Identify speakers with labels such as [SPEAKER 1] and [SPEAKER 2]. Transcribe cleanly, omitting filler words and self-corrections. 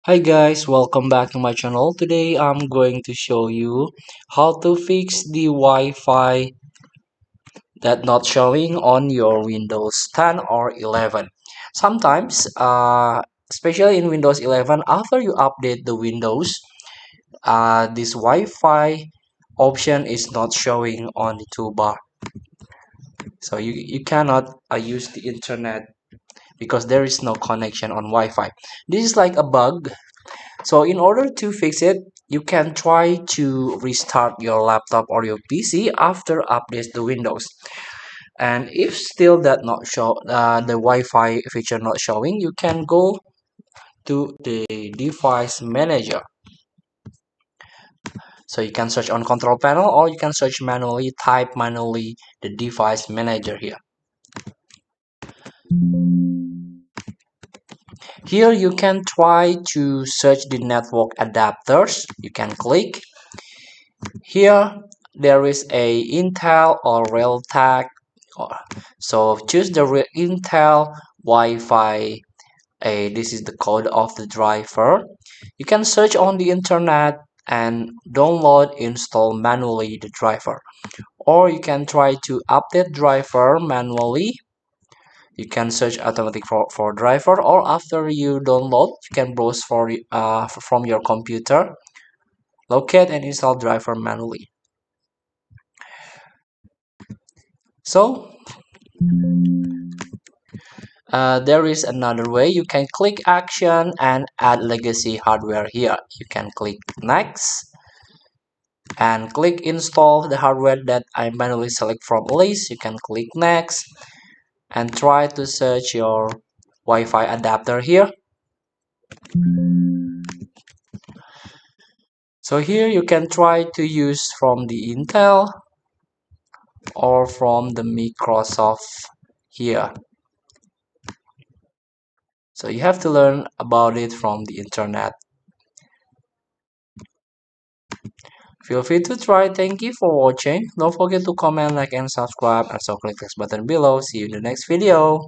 [SPEAKER 1] Hi guys, welcome back to my channel. Today I'm going to show you how to fix the Wi-Fi that not showing on your Windows 10 or 11. Sometimes, especially in Windows 11, after you update the Windows, this Wi-Fi option is not showing on the toolbar. So you cannot use the internet because there is no connection on Wi-Fi. This is like a bug. So in order to fix it, you can try to restart your laptop or your PC after updates the Windows. And if still that not show the Wi-Fi feature not showing, you can go to the device manager. So you can search on control panel or you can search manually, type manually the device manager here. Here you can try to search the network adapters. You can click. Here there is a Intel or Realtek. So choose the Intel Wi-Fi. This is the code of the driver. You can search on the internet and download install manually the driver. Or you can try to update driver manually. You can search automatic for driver, or after you download, you can browse from your computer, locate and install driver manually. So there is another way. You can click action and add legacy hardware here. You can click next and click install the hardware that I manually select from list. You can click next and try to search your Wi-Fi adapter here. So here you can try to use from the Intel or from the Microsoft here. So you have to learn about it from the internet. Feel free to try. Thank you for watching. Don't forget to comment, like, and subscribe. And so click this button below. See you in the next video.